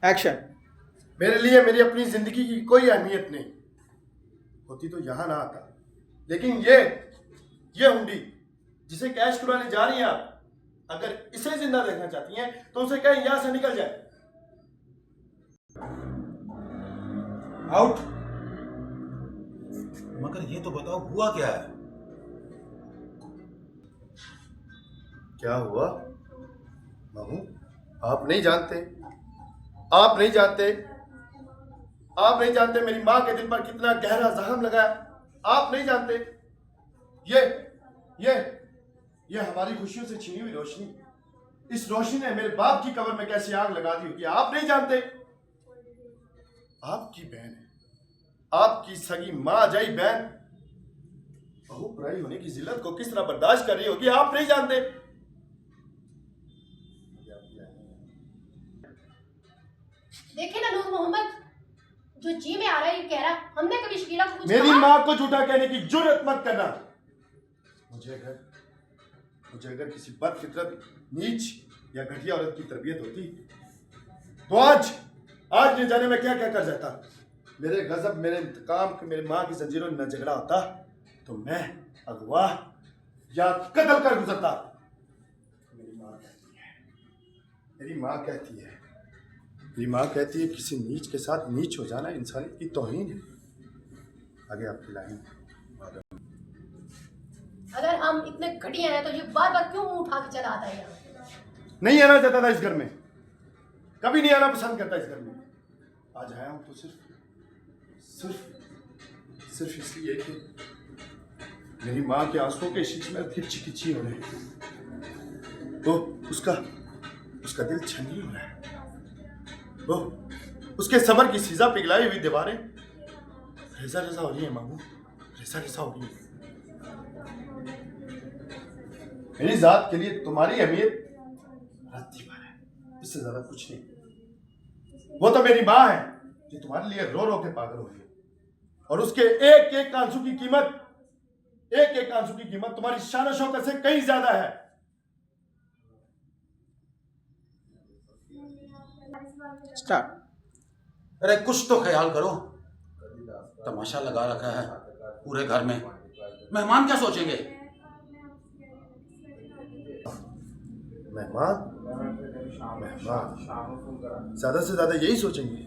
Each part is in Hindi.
एक्शन। मेरे लिए मेरी अपनी जिंदगी की कोई अहमियत नहीं होती तो यहां ना आता, लेकिन ये हुंडी जिसे कैश छुड़ाने जा रही हैं आप, अगर इसे जिंदा देखना चाहती हैं तो उसे कहीं यहां से निकल जाए। आउट। मगर ये तो बताओ हुआ क्या है? क्या हुआ मामू? आप नहीं जानते, आप नहीं जानते, आप नहीं जानते मेरी मां के दिल पर कितना गहरा जख्म लगा है। आप नहीं जानते। ये ये ये हमारी खुशियों से छीनी हुई रोशनी, इस रोशनी ने मेरे बाप की कब्र में कैसी आग लगा दी होगी आप नहीं जानते। आपकी बहन है, आपकी सगी मां जाई बहन बहू पराई होने की जिल्लत को किस तरह बर्दाश्त कर रही होगी आप नहीं जानते। देखिए ना नूर मोहम्मद, जो जी में आ रहा है ये कह रहा हमने कभी शकीला को कुछ मेरी कहा? मां को झूठा कहने की जुर्रत मत करना। मुझे अगर किसी बदफितरत, नीच या घटिया औरत की तरबियत होती तो आज न जाने में क्या क्या कर जाता। मेरे गजब, मेरे इंतकाम, मेरे मां की जंजीरों में न झगड़ा होता तो मैं अगवा या कत्ल कर गुजरता। मेरी मां कहती है किसी नीच के साथ नीच हो जाना इंसानियत की तौहीन है। आगे आपकी लाइन। अगर हम इतने घटिया हैं तो ये बार बार क्यों मुंह उठा के चला आता है यहाँ? नहीं आना चाहता था इस घर में, कभी नहीं आना पसंद करता इस घर में। आज आया हूं तो सिर्फ इसलिए कि मेरी मां के आंसुओं के शीश में खिंची खिंची हो रहे हैं। तो उसका दिल छन्नी हो रहा है। वो उसके सबर की सीजा पिघलाई हुई दीवारें रेजा रेजा हो रही है मामू, रेजा रेजा हो रही है। मेरी जात के लिए तुम्हारी अहमियत रत्ती भर है, इससे ज्यादा कुछ नहीं। वो तो मेरी मां है जो तुम्हारे लिए रो रो के पागल हो रही है, और उसके एक एक आंसू की कीमत तुम्हारी शान शौकत से कहीं ज्यादा है। स्टार्ट। अरे कुछ तो ख्याल करो, तमाशा लगा रखा है पूरे घर में। मेहमान क्या सोचेंगे? मेहमान ज्यादा से ज्यादा यही सोचेंगे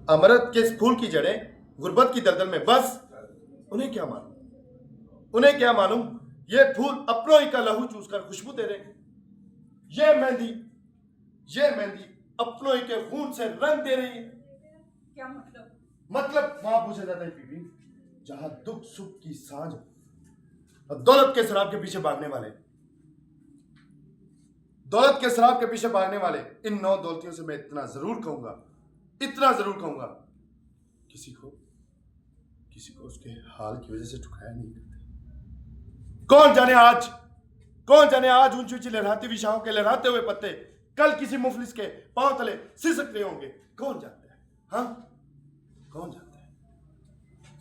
अमरत के इस फूल की जड़ें गुर्बत की दलदल में बस। उन्हें क्या मालूम ये फूल अपनों ही का लहू चूस कर खुशबू दे रहे हैं। ये मेहंदी अपनों ही के खून से रंग दे रही है। क्या मतलब वहां पूछा जाता है बीबी, जहां दुख सुख की सांझ और दौलत के शराब के पीछे भागने वाले इन नौ दौलतियों से मैं इतना जरूर कहूंगा, किसी को उसके हाल की वजह से ठुकराया नहीं करते। कौन जाने आज ऊंची ऊंची लहराती विशाओं के लहराते हुए पत्ते कल किसी मुफलिस के पांव तले सिसक रहे होंगे। कौन जानता है?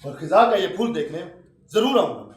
और खिजा का ये फूल देखने जरूर आऊंगा मैं।